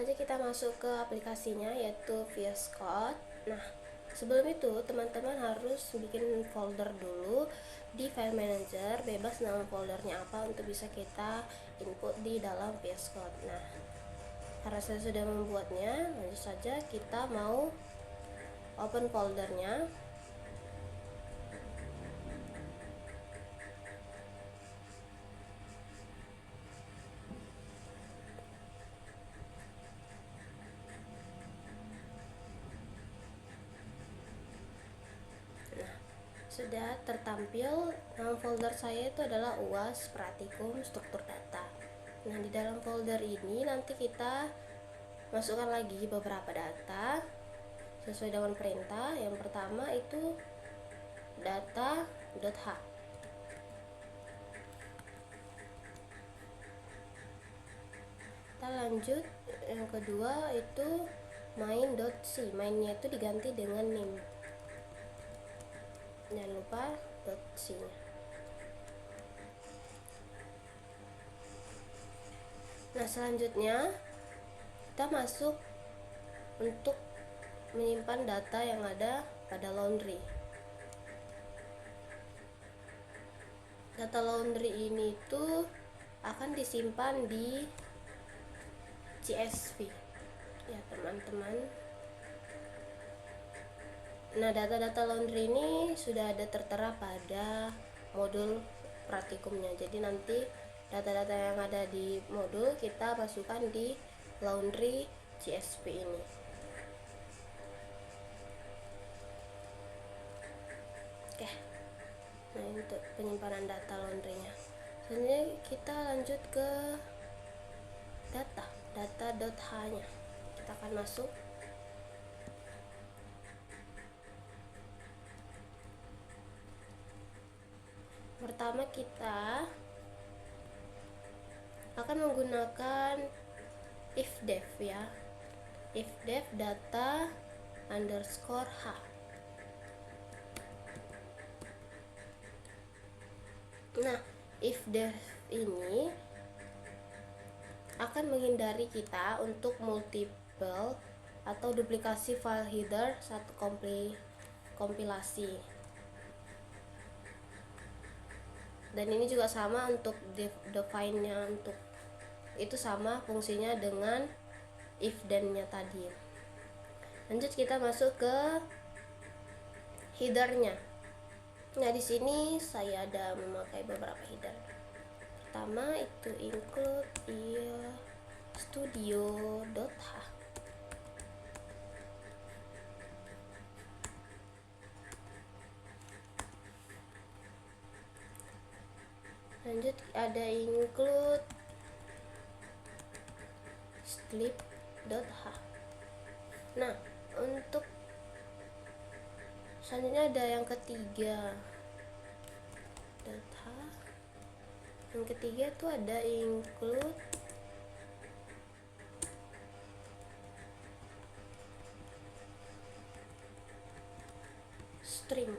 saja kita masuk ke aplikasinya, yaitu VS Code. Nah, sebelum itu teman-teman harus bikin folder dulu di file manager, bebas nama foldernya apa untuk bisa kita input di dalam VS Code. Nah, karena saya sudah membuatnya, lanjut saja kita mau open foldernya. Sudah tertampil nama folder saya itu adalah UAS Praktikum Struktur Data. Nah, di dalam folder ini nanti kita masukkan lagi beberapa data sesuai dengan perintah. Yang pertama itu data.h. Kita lanjut, yang kedua itu main.c. Mainnya itu diganti dengan name, jangan lupa .c nya. Nah, selanjutnya kita masuk untuk menyimpan data yang ada pada laundry. Data laundry ini tuh akan disimpan di CSV ya teman-teman. Nah, data-data laundry ini sudah ada tertera pada modul praktikumnya. Jadi nanti data-data yang ada di modul kita masukkan di laundry CSV ini. Oke. Nah, untuk penyimpanan data laundrynya. Selanjutnya kita lanjut ke data.h nya. Kita akan masuk. Pertama kita akan menggunakan ifdef ya, ifdef data underscore h. Nah, ifdef ini akan menghindari kita untuk multiple atau duplikasi file header satu kompilasi. Dan ini juga sama untuk define-nya, untuk itu sama fungsinya dengan if dan-nya tadi. Lanjut kita masuk ke header-nya. Nah, di sini saya ada memakai beberapa header. Pertama itu include studio.h. Lanjut ada include sleep.h. Nah, untuk selanjutnya ada yang ketiga .h. Yang ketiga itu ada include string.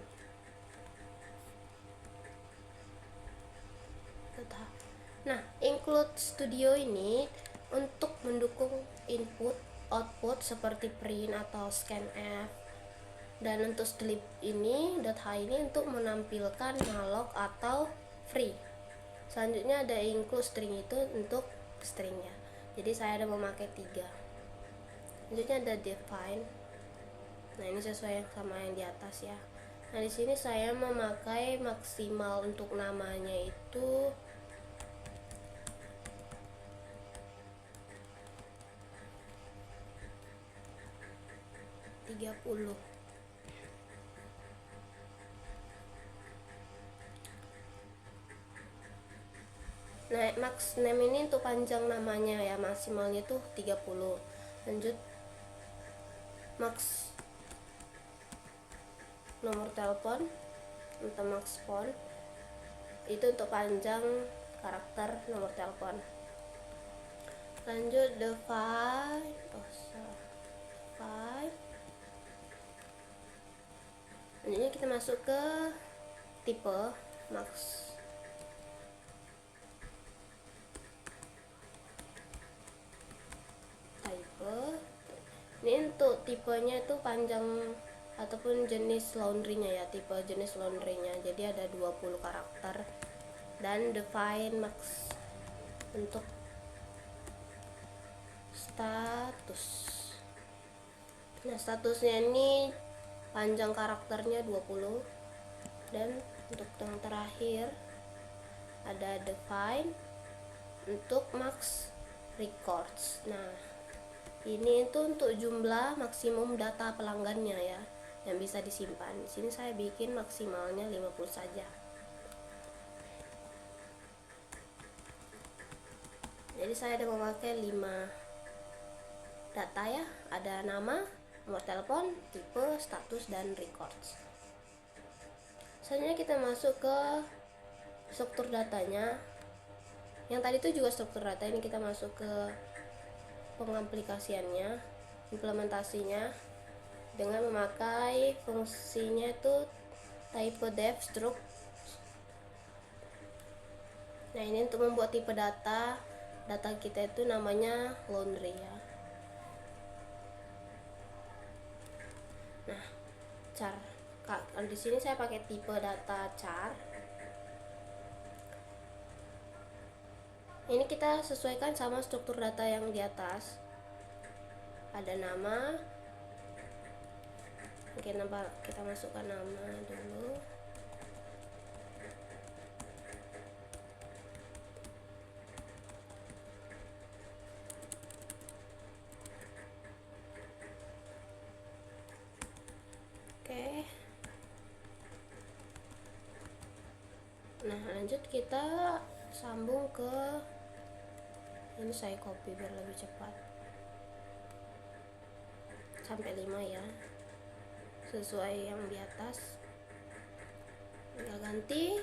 Nah, include studio ini untuk mendukung input output seperti print atau scanf, dan untuk sleep ini .h ini untuk menampilkan malloc atau free. Selanjutnya ada include string, itu untuk stringnya. Jadi saya ada memakai 3. Selanjutnya ada define. Nah, ini sesuai sama yang di atas ya. Nah, di sini saya memakai maksimal untuk namanya itu 30. Nah, max name ini untuk panjang namanya ya, maksimalnya itu 30. Lanjut max nomor telepon atau max phone, itu untuk panjang karakter nomor telepon. Lanjut define Selanjutnya kita masuk ke tipe max. Type untuk tipenya itu panjang ataupun jenis laundrynya ya, tipe jenis laundrynya. Jadi ada 20 karakter dan define max untuk status. Nah, statusnya ini panjang karakternya 20, dan untuk yang terakhir ada define untuk max records. Nah, ini itu untuk jumlah maksimum data pelanggannya ya yang bisa disimpan. Di sini saya bikin maksimalnya 50 saja. Jadi saya ada memakai 5 data ya, ada nama, nomor telepon, tipe, status, dan records. Selanjutnya kita masuk ke struktur datanya. Yang tadi itu juga struktur data, ini kita masuk ke pengaplikasiannya, implementasinya dengan memakai fungsinya itu type def struct. Nah, ini untuk membuat tipe data kita itu namanya laundry ya. Nah, char, kalau di sini saya pakai tipe data char. Ini kita sesuaikan sama struktur data yang di atas. Ada nama. Oke, kita masukkan nama dulu. Oke. Nah, lanjut kita sambung ke ini, saya copy biar lebih cepat sampai 5 ya, sesuai yang di atas. Kita ganti.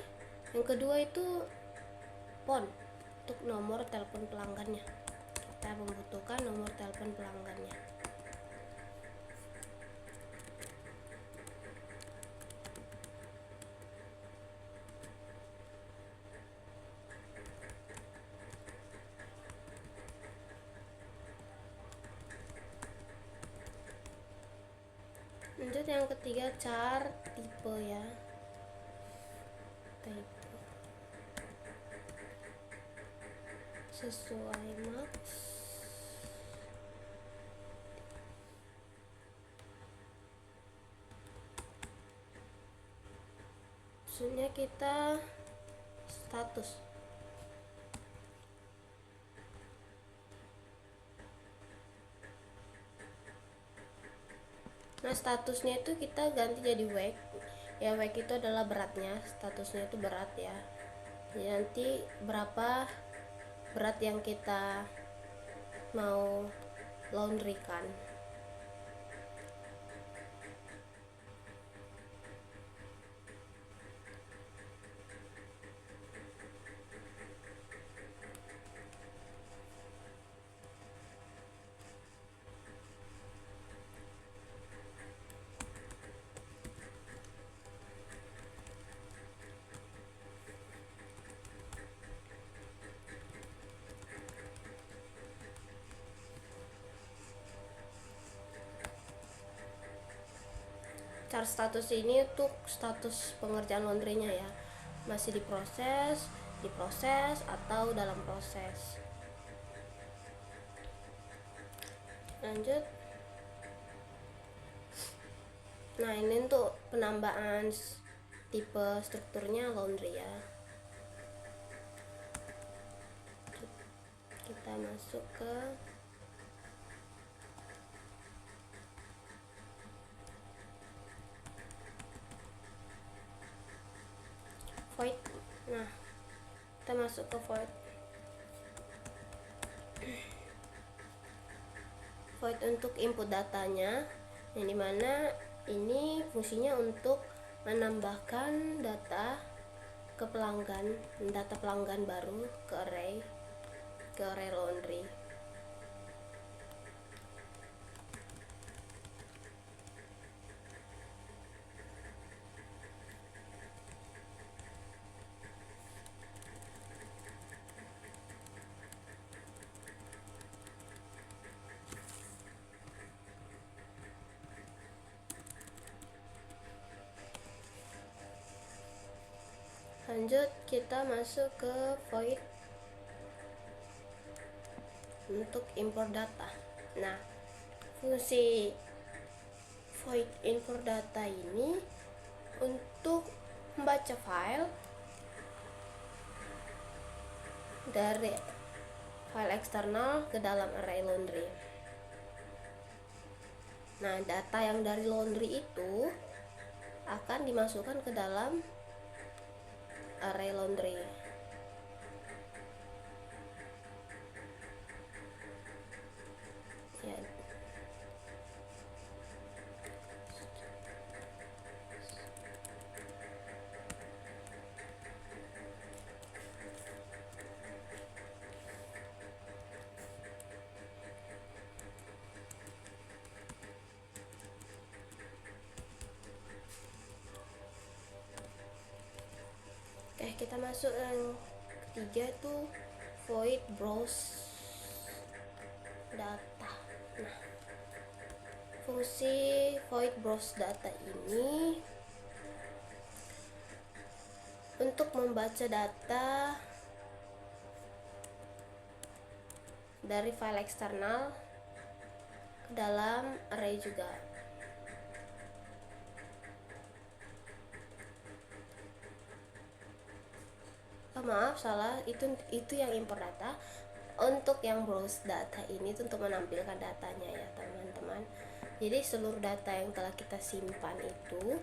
Yang kedua itu phone untuk nomor telepon pelanggannya. Kita membutuhkan nomor telepon pelanggannya. Lanjut yang ketiga, char tipe ya, tipe sesuai max. Maksudnya kita status. Nah, statusnya itu kita ganti jadi weight ya. Weight itu adalah beratnya, statusnya itu berat ya. Jadi nanti berapa berat yang kita mau laundrykan. Char status ini untuk status pengerjaan laundrynya ya, masih diproses atau dalam proses. Lanjut. Nah, ini untuk penambahan tipe strukturnya laundry ya. Kita masuk ke void. Nah, kita masuk ke void untuk input datanya, yang dimana ini fungsinya untuk menambahkan data ke pelanggan, data pelanggan baru ke array laundry. Lanjut, kita masuk ke void untuk import data. Nah, fungsi void import data ini untuk membaca file dari file eksternal ke dalam array laundry. Nah, data yang dari laundry itu akan dimasukkan ke dalam array laundry. Ya. Oke, kita masuk yang ketiga itu void browse data. Nah, fungsi void browse data ini untuk membaca data dari file eksternal ke dalam array juga. Maaf, salah, itu yang import data. Untuk yang browse data ini itu untuk menampilkan datanya ya teman-teman. Jadi seluruh data yang telah kita simpan itu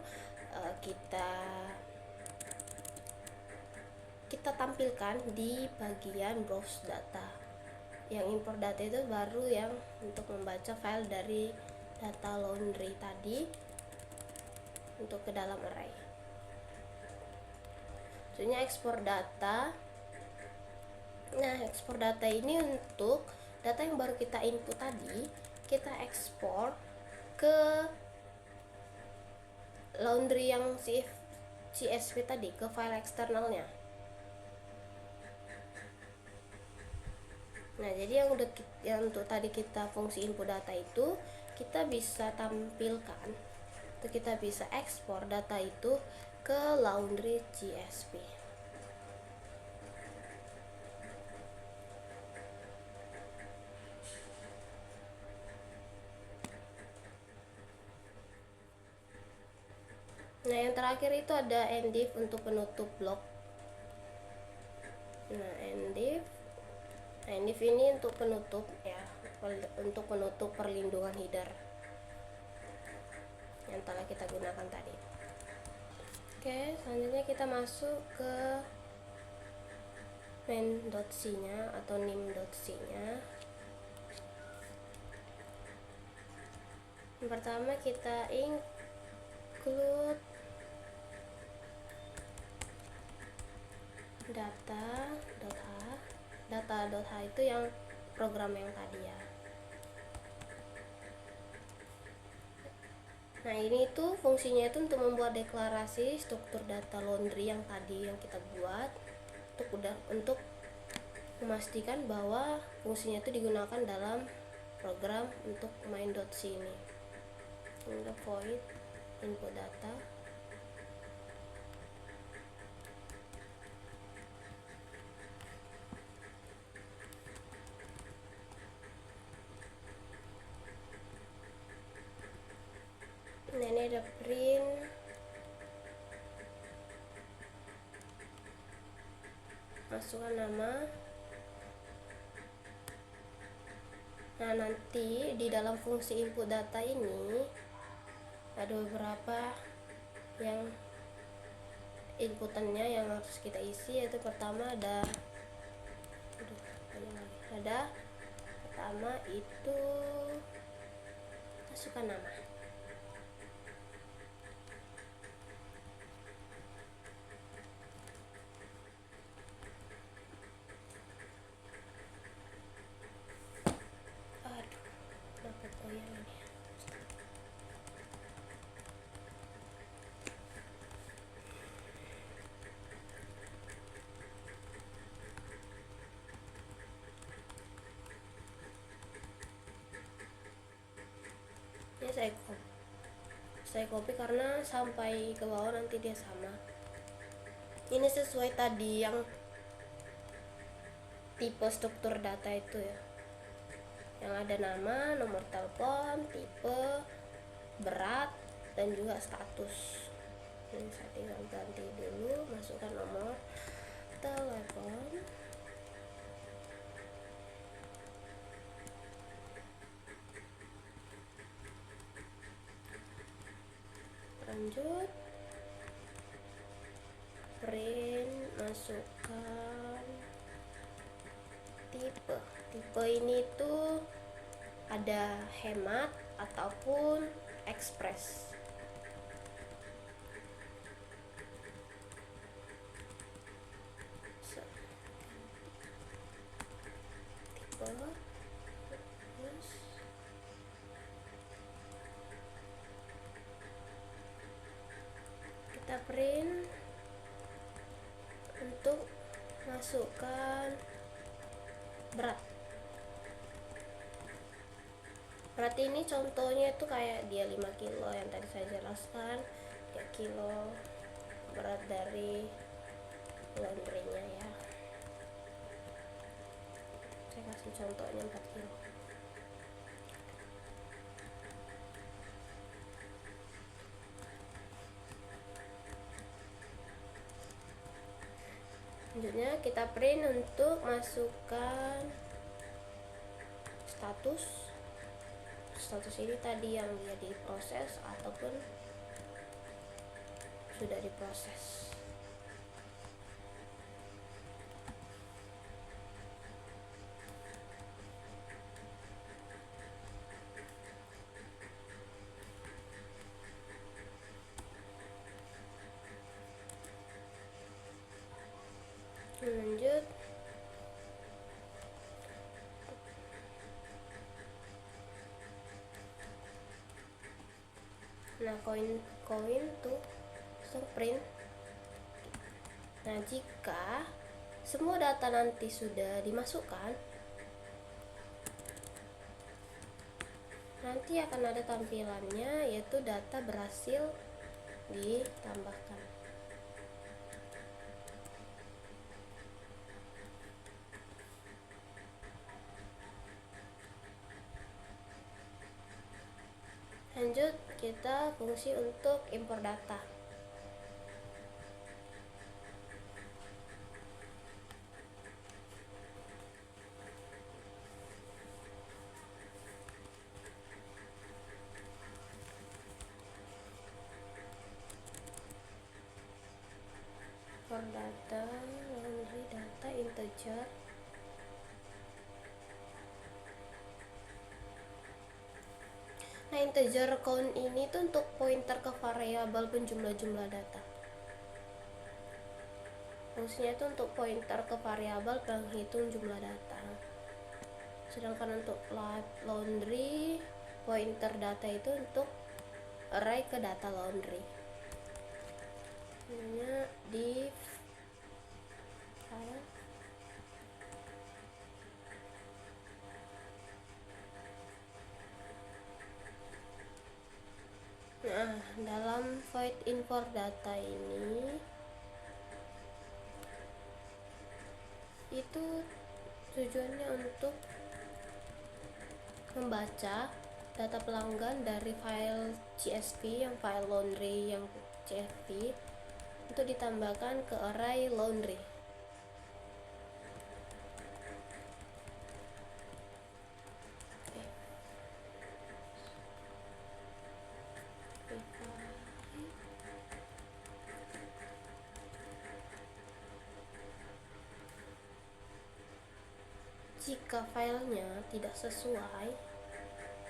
kita tampilkan di bagian browse data. Yang import data itu baru yang untuk membaca file dari data laundry tadi untuk ke dalam array. Maksudnya ekspor data. Nah, ekspor data ini untuk data yang baru kita input tadi, kita ekspor ke laundry yang CSV tadi, ke file eksternalnya. Nah, jadi yang untuk tadi kita fungsi input data itu kita bisa tampilkan, itu kita bisa ekspor data itu ke laundry CSV. Nah, yang terakhir itu ada enddiv untuk penutup blok. Nah, enddiv ini untuk penutup ya, untuk penutup perlindungan header yang telah kita gunakan tadi. Oke, selanjutnya kita masuk ke main.c nya atau nim.c nya. Yang pertama kita include data.h itu yang program yang tadi ya. Nah, ini tuh fungsinya itu untuk membuat deklarasi struktur data laundry yang tadi yang kita buat untuk memastikan bahwa fungsinya itu digunakan dalam program untuk main.c ini. Untuk void input data. Nah, ini ada print masukkan nama. Nah, nanti di dalam fungsi input data ini ada beberapa yang inputannya yang harus kita isi, yaitu pertama pertama itu masukkan nama. Ya, saya copy karena sampai ke bawah nanti dia sama. Ini sesuai tadi yang tipe struktur data itu ya, yang ada nama, nomor telepon, tipe, berat, dan juga status. Ini saya tinggal ganti dulu, masukkan nomor telepon, lanjut print, masukkan tipe ini tuh ada hemat ataupun ekspres. Tipe terus kita print untuk masukkan berat. Berat ini contohnya itu kayak dia 5 kilo yang tadi saya jelaskan, 3 kilo berat dari laundrynya ya. Saya kasih contohnya 4 kilo. Selanjutnya kita print untuk masukkan status ini tadi yang dia diproses ataupun sudah diproses. Lanjut nah koin tuh print. Nah jika semua data nanti sudah dimasukkan, nanti akan ada tampilannya yaitu data berhasil ditambahkan. Lanjut kita fungsi untuk impor data. Impor data, laundry data integer. Nah, integer count ini tuh untuk pointer ke variabel penjumlah-jumlah data. Fungsinya itu untuk pointer ke variabel penghitung jumlah data. Sedangkan untuk laundry, pointer data itu untuk array ke data laundry. Namanya div file. Nah, dalam void import data ini itu tujuannya untuk membaca data pelanggan dari file CSV, yang file laundry yang CSV, untuk ditambahkan ke array laundry. Jika filenya tidak sesuai,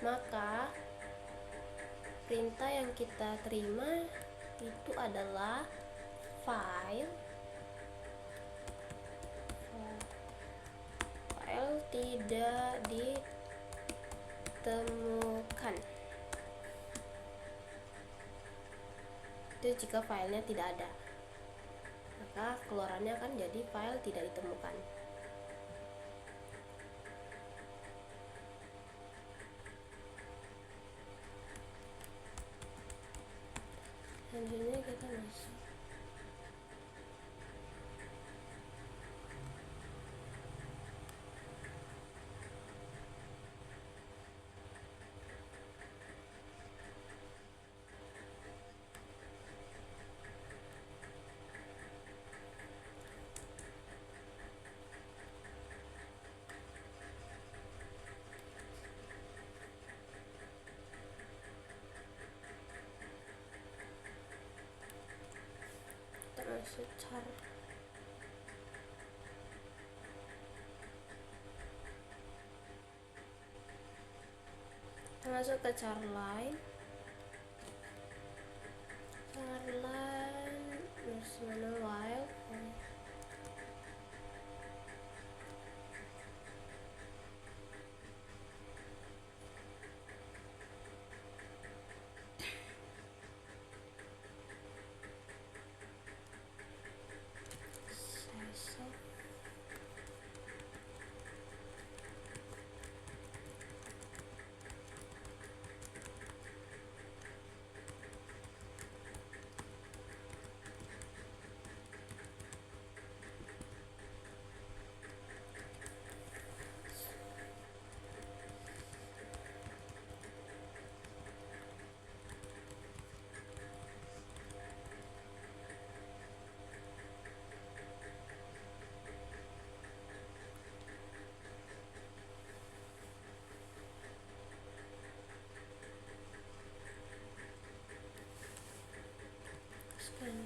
maka perintah yang kita terima itu adalah file tidak ditemukan. Itu jika filenya tidak ada, maka keluarannya akan jadi file tidak ditemukan. Selanjutnya kita masuk char. Kita masuk ke charline. Terus mana while. Scan.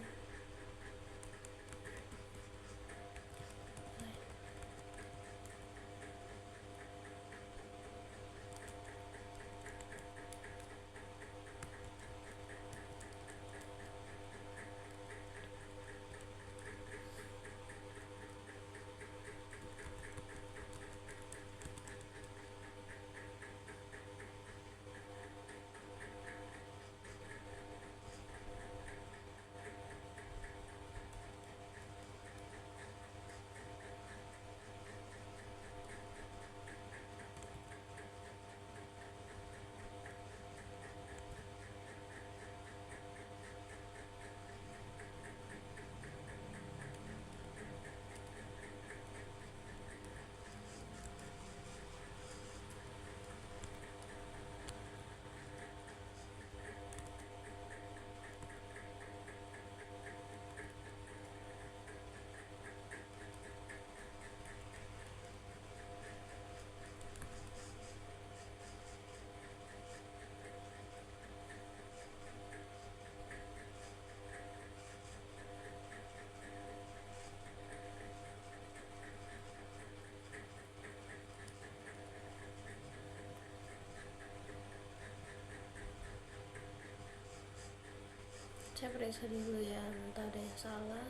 Saya periksa dulu ya, entah ada yang salah.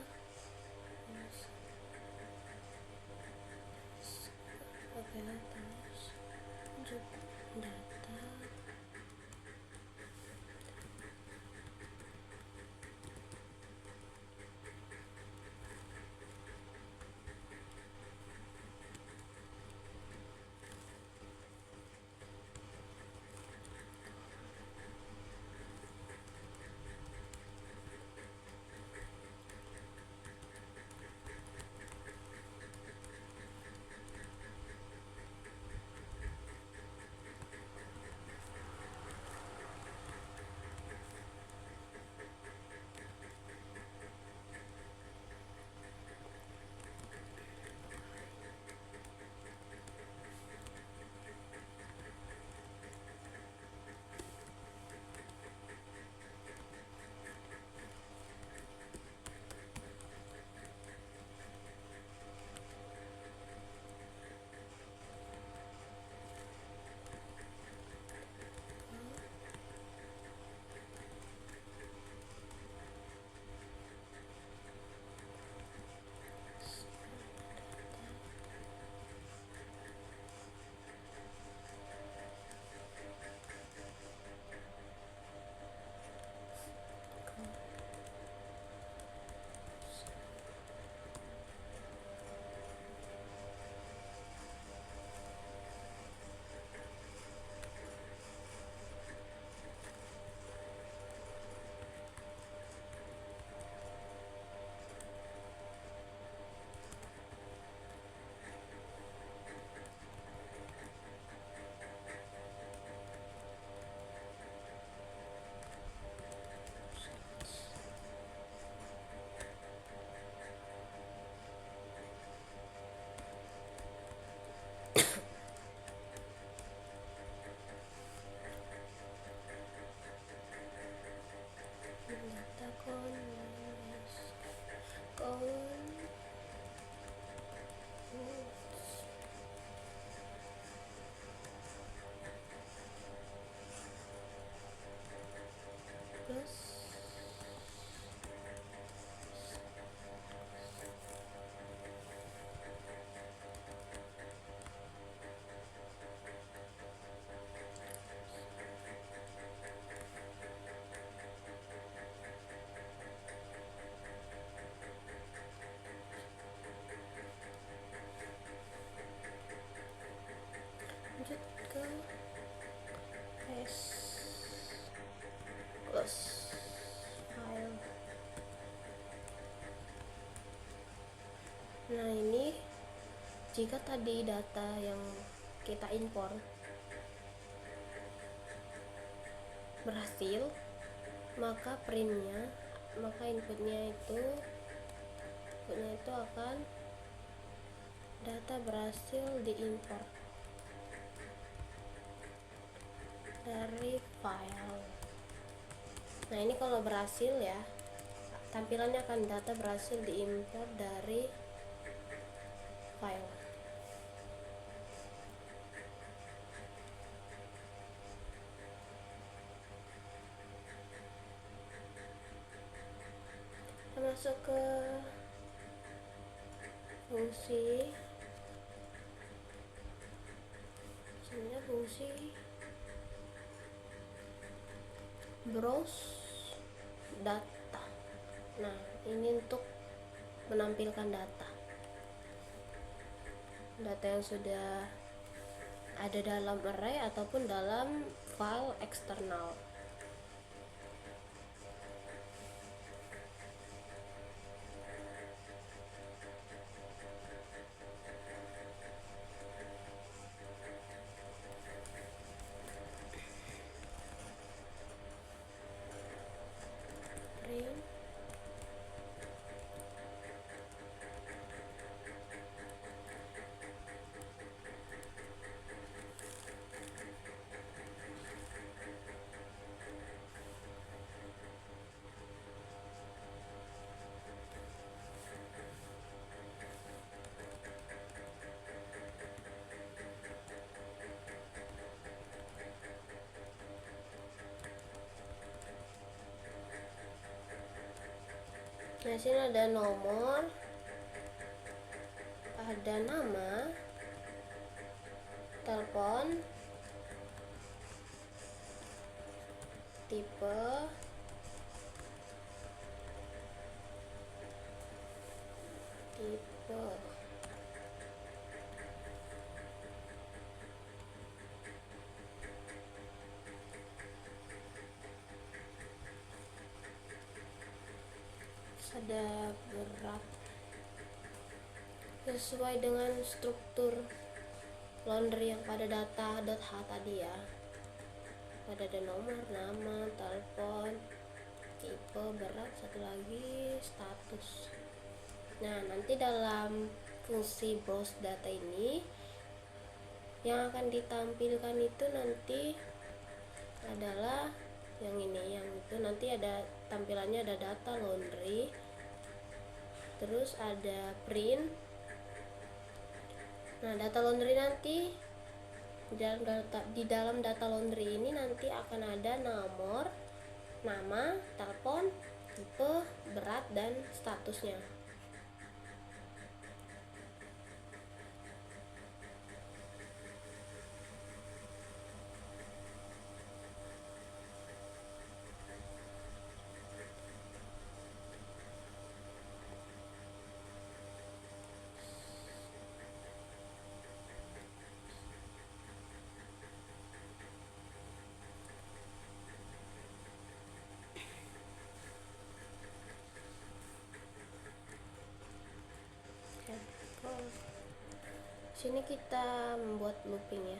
Oke, terus lanjut data. Nah, ini jika tadi data yang kita impor berhasil, maka inputnya itu akan data berhasil diimpor dari file. Nah, ini kalau berhasil ya, tampilannya akan data berhasil diimpor dari file. Kita masuk ke fungsi, sebenarnya fungsi browse data. Nah, ini untuk menampilkan data yang sudah ada dalam array ataupun dalam file eksternal. Print Nah, sini ada nomor, ada nama, telepon, tipe, ada berat sesuai dengan struktur laundry yang pada data.h tadi ya. Ada nomor, nama, telepon, tipe, berat, satu lagi status. Nah, nanti dalam fungsi browse data ini yang akan ditampilkan itu nanti adalah yang itu nanti ada tampilannya, ada data laundry, terus ada print. Nah, data laundry nanti di dalam data laundry ini nanti akan ada nomor, nama, telepon, tipe, berat, dan statusnya. Sini kita membuat looping ya.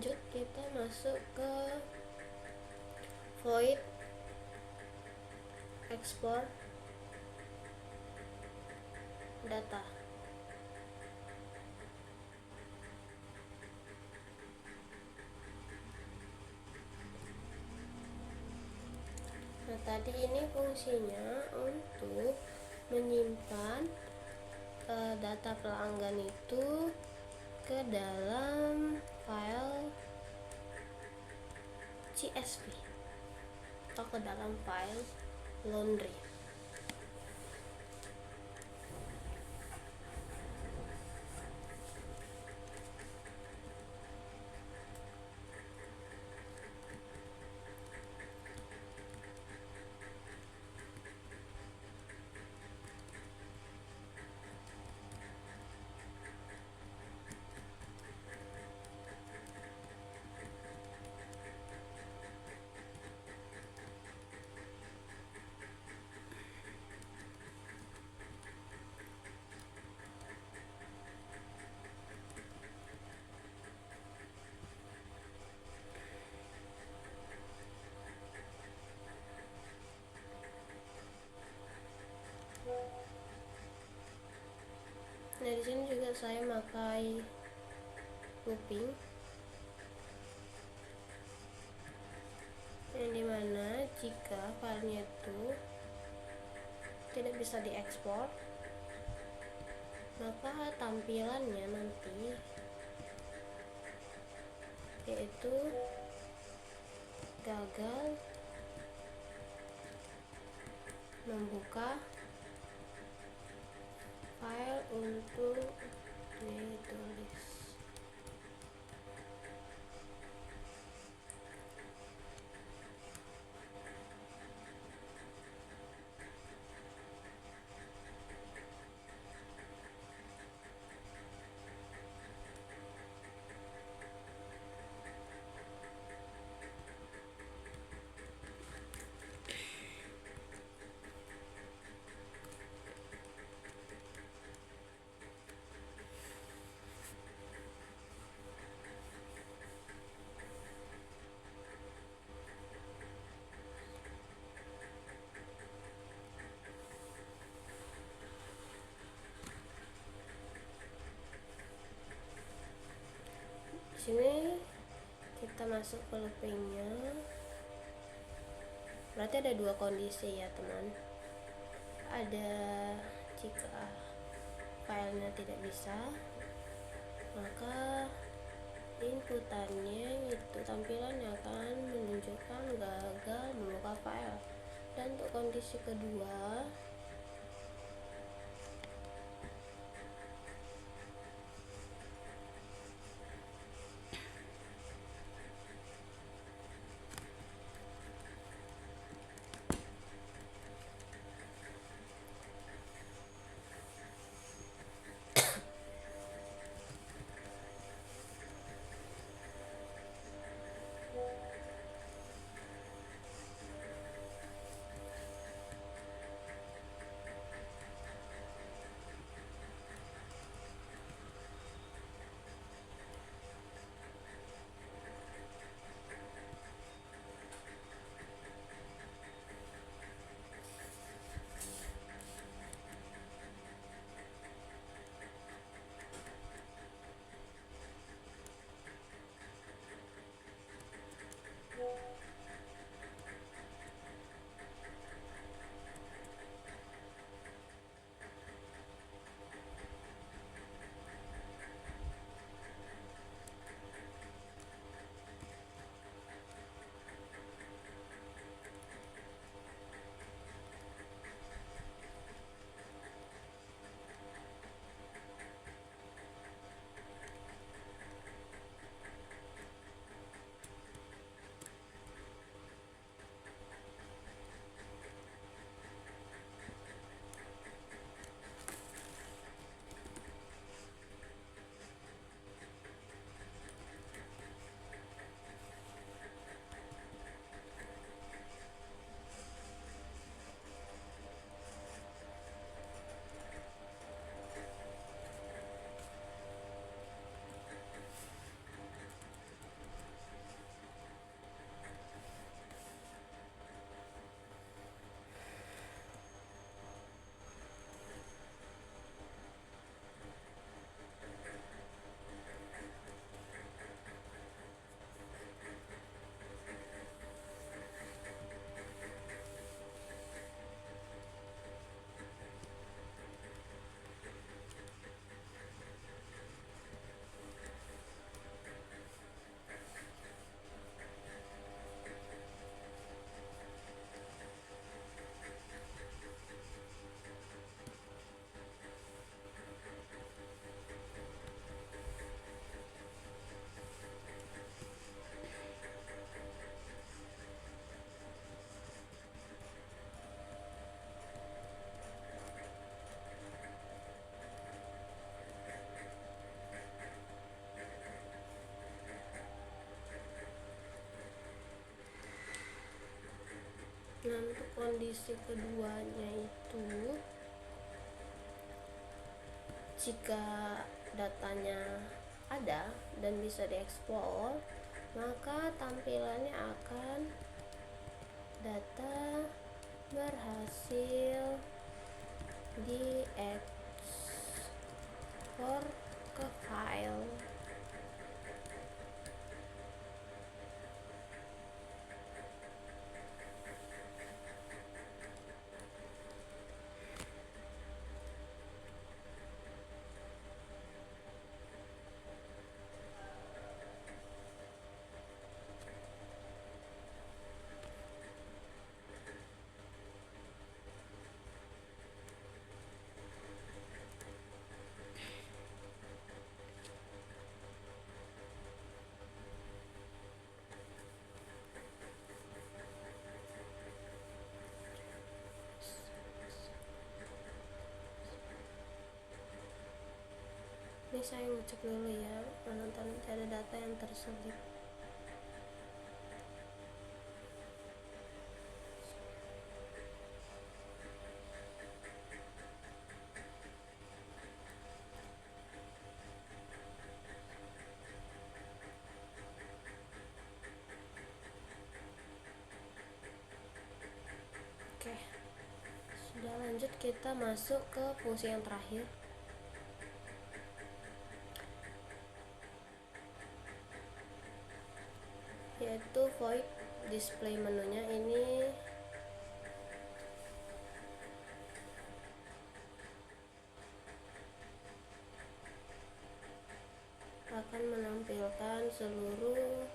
lanjut kita masuk ke void export data. Nah, tadi ini fungsinya untuk menyimpan data pelanggan itu ke dalam file CSV atau ke dalam file laundry. Nah, di sini juga saya pakai looping, yang dimana jika filenya itu tidak bisa diekspor, maka tampilannya nanti yaitu gagal membuka file untuk ditulis. Di sini kita masuk ke loopingnya. Berarti ada dua kondisi ya teman. Ada jika filenya tidak bisa, maka inputannya itu tampilannya akan menunjukkan gagal membuka file. Dan untuk kondisi kedua, Nah, untuk kondisi keduanya itu, jika datanya ada dan bisa dieksplor, maka tampilannya akan data berhasil diekspor ke file. Ini saya ngecek dulu ya, penonton ada data yang terselip. Oke, sudah lanjut, kita masuk ke fungsi yang terakhir, yaitu void display. Menunya ini akan menampilkan seluruh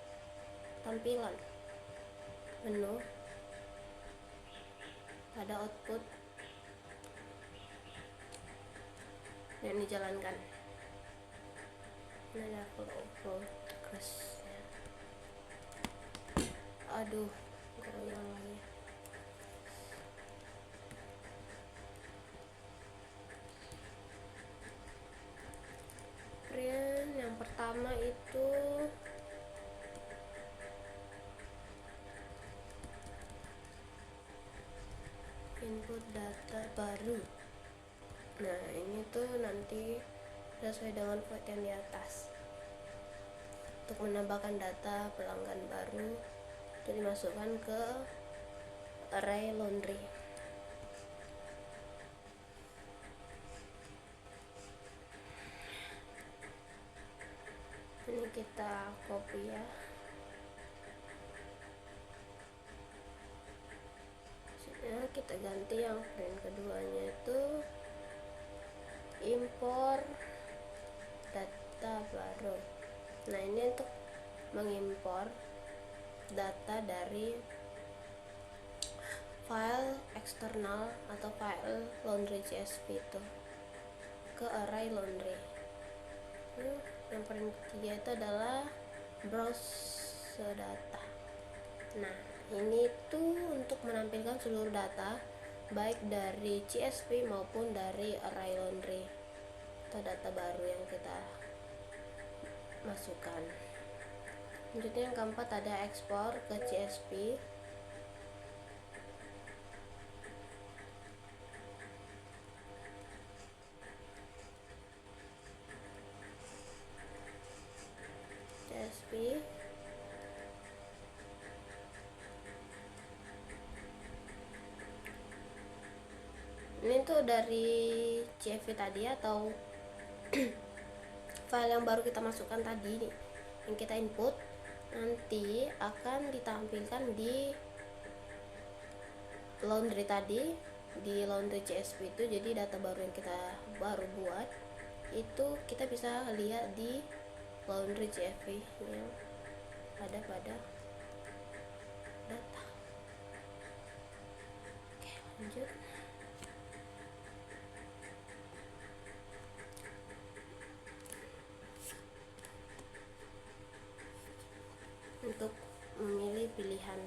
tampilan menu pada output yang dijalankan. Ini ada progress. Aduh, goyang lagi. Print yang pertama itu input data baru. Nah, ini tuh nanti sesuai dengan void yang di atas. Untuk menambahkan data pelanggan baru itu dimasukkan ke array laundry. Ini kita copy ya. Kita ganti yang print keduanya itu import data baru. Nah, ini untuk mengimpor data dari file eksternal atau file laundry CSV itu ke array laundry. Yang paling ketiga itu adalah browse data. Nah, ini tuh untuk menampilkan seluruh data baik dari CSV maupun dari array laundry atau data baru yang kita masukkan. Selanjutnya yang keempat ada ekspor ke CSV. Ini tuh dari CSV tadi atau file yang baru kita masukkan tadi nih, yang kita input nanti akan ditampilkan di laundry tadi, di laundry CSV itu. Jadi data baru yang kita baru buat itu kita bisa lihat di laundry CSV yang ada pada data. Oke, lanjut. Untuk memilih pilihan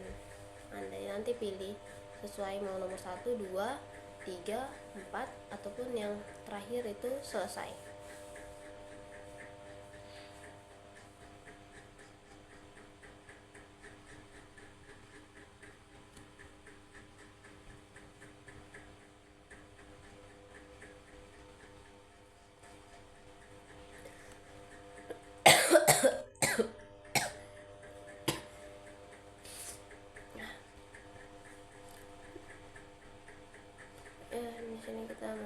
Anda, nanti pilih sesuai mau nomor 1, 2, 3, 4 ataupun yang terakhir itu selesai.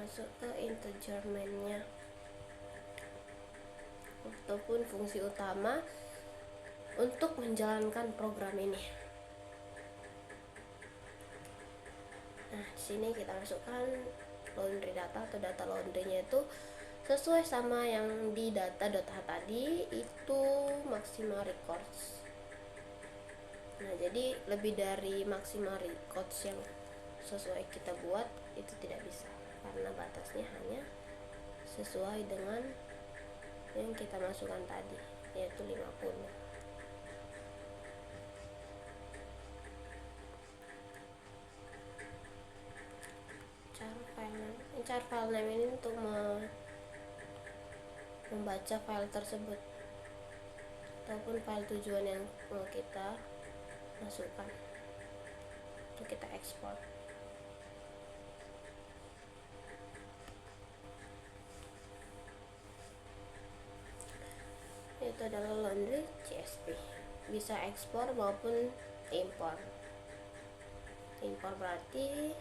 masuk ke integer main-nya ataupun fungsi utama untuk menjalankan program ini. Nah, di sini kita masukkan laundry data atau data laundry-nya itu sesuai sama yang di data.h tadi, itu maksimal records. Nah, jadi lebih dari maksimal records yang sesuai kita buat itu tidak bisa, karena batasnya hanya sesuai dengan yang kita masukkan tadi, yaitu 50. Cara file name ini untuk membaca file tersebut ataupun file tujuan yang mau kita masukkan untuk kita ekspor. Itu adalah laundry CSV, bisa ekspor maupun impor. Impor berarti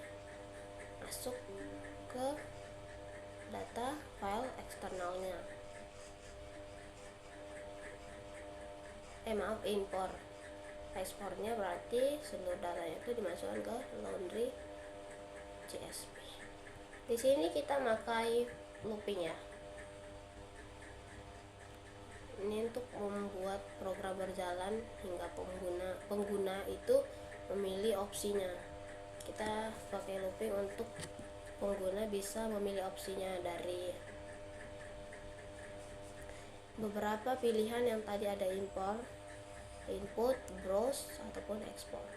masuk ke data file eksternalnya. Impor. Ekspornya berarti seluruh datanya itu dimasukkan ke laundry CSV. Di sini kita pakai looping ya. Ini untuk membuat program berjalan hingga pengguna itu memilih opsinya. Kita pakai looping untuk pengguna bisa memilih opsinya dari beberapa pilihan yang tadi ada: import, input, browse, ataupun export.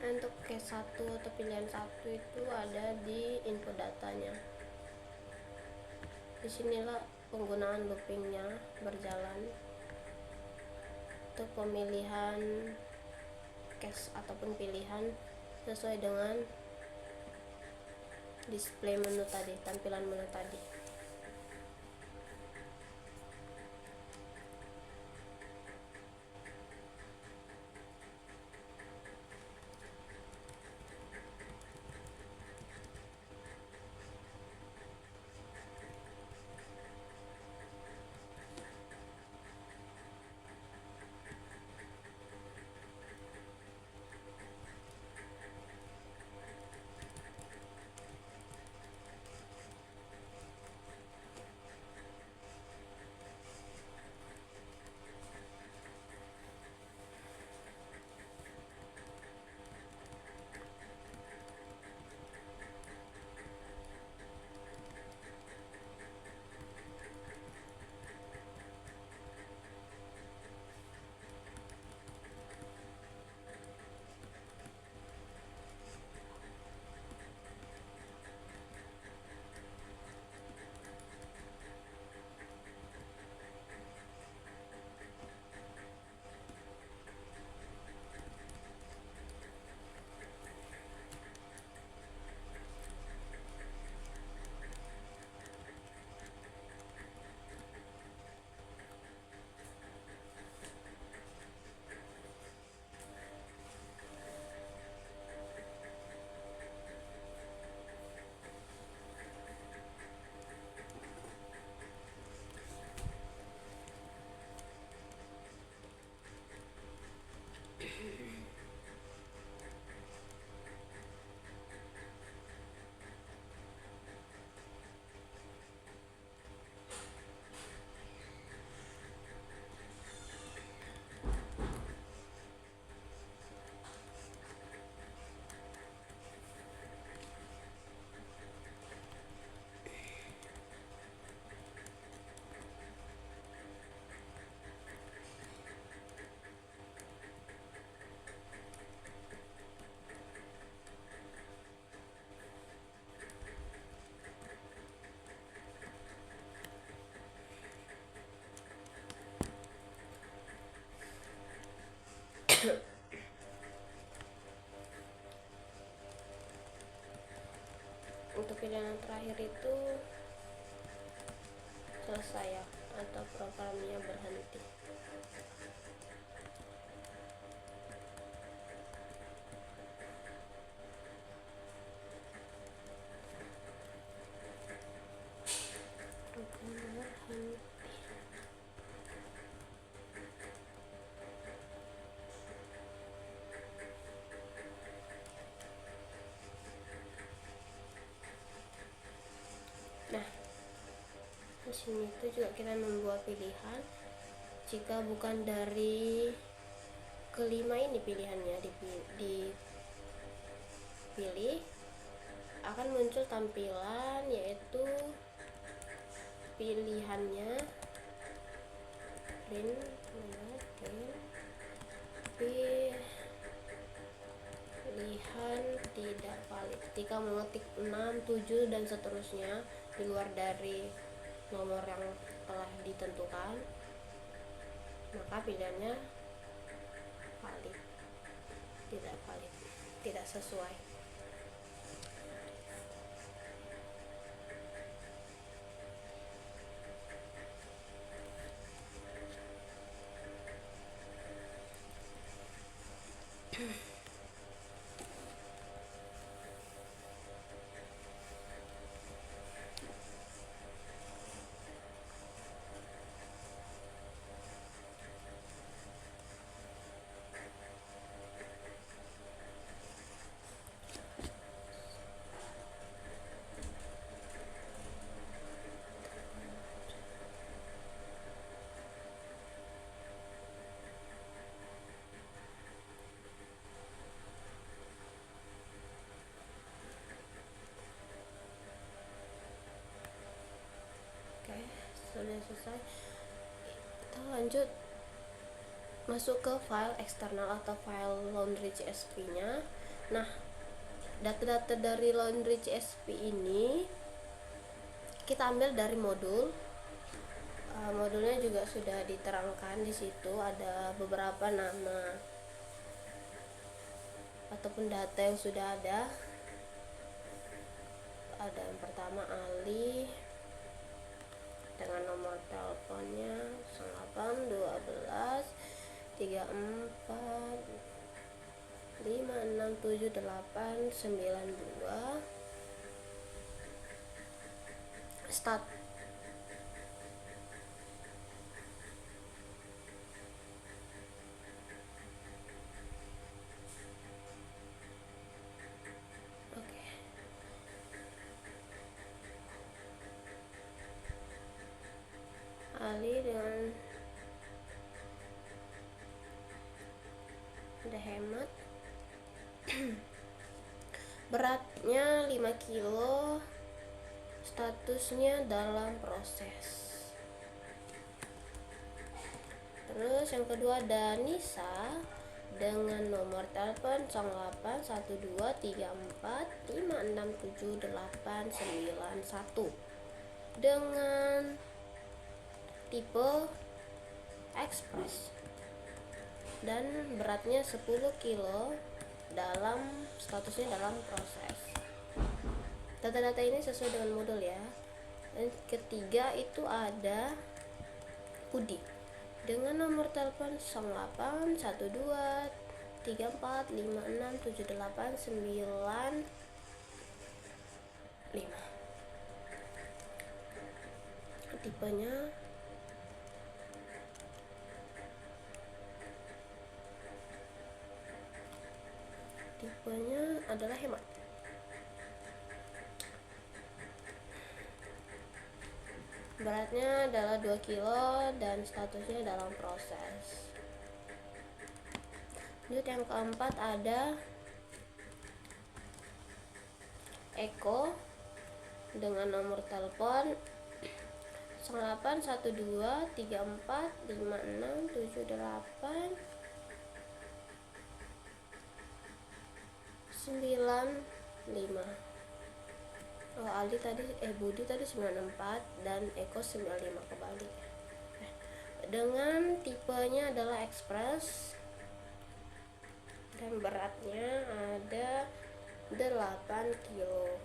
Untuk case 1 atau pilihan 1 itu ada di input datanya. Disinilah penggunaan loopingnya berjalan untuk pemilihan case ataupun pilihan sesuai dengan display menu tadi, tampilan menu tadi. untuk pilihan yang terakhir itu selesai ya, atau programnya berhenti. Nah, di sini itu juga kita membuat pilihan. Jika bukan dari kelima ini pilihannya dipilih, akan muncul tampilan yaitu pilihannya pilihan tidak valid. Ketika mengetik 6, 7 dan seterusnya di luar dari nomor yang telah ditentukan, maka pilihannya valid, tidak sesuai. Sudah selesai, kita lanjut masuk ke file eksternal atau file laundry CSV nya. Nah, data-data dari laundry CSV ini kita ambil dari modul. Modulnya juga sudah diterangkan di situ, ada beberapa nama ataupun data yang sudah ada. Ada yang pertama Ali dengan nomor teleponnya 08 12 34 567892. Start. Ali dengan udah hemat. Beratnya 5 kilo, statusnya dalam proses. Terus yang kedua ada Nisa dengan nomor telepon 081234567891 dengan tipe Express dan beratnya 10 kilo, dalam statusnya dalam proses. Data-data ini sesuai dengan modul ya. Dan ketiga itu ada Budi dengan nomor telepon 081234567895. Tipenya adalah hemat. Beratnya adalah 2 kilo dan statusnya dalam proses. Lanjut yang keempat ada Eko dengan nomor telepon 081234567895. Budi tadi 94 dan Eko 95 kebalik. Dengan tipenya adalah Express dan beratnya ada 8 kilo.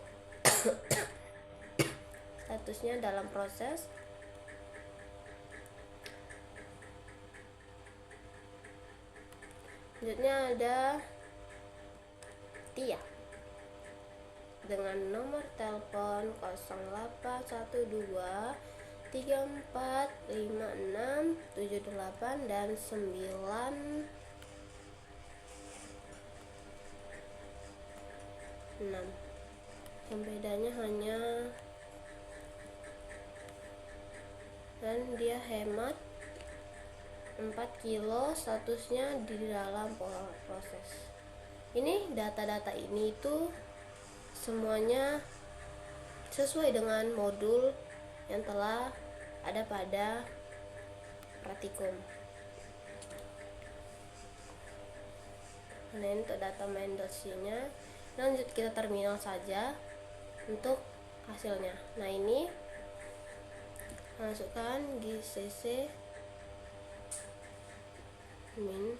statusnya dalam proses. Selanjutnya ada Tia dengan nomor telepon 0812 345678 dan 96. Yang bedanya hanya, dan dia hemat 4 kilo, statusnya di dalam proses. Ini data-data ini itu semuanya sesuai dengan modul yang telah ada pada praktikum. Nah, ini untuk data main.c nya. Lanjut kita terminal saja untuk hasilnya. Nah, ini masukkan gcc min,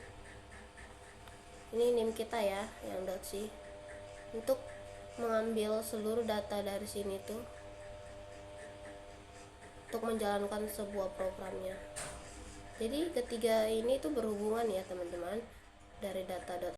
ini nim kita ya yang .c, untuk mengambil seluruh data dari sini tuh untuk menjalankan sebuah programnya. Jadi ketiga ini tuh berhubungan ya teman-teman, dari data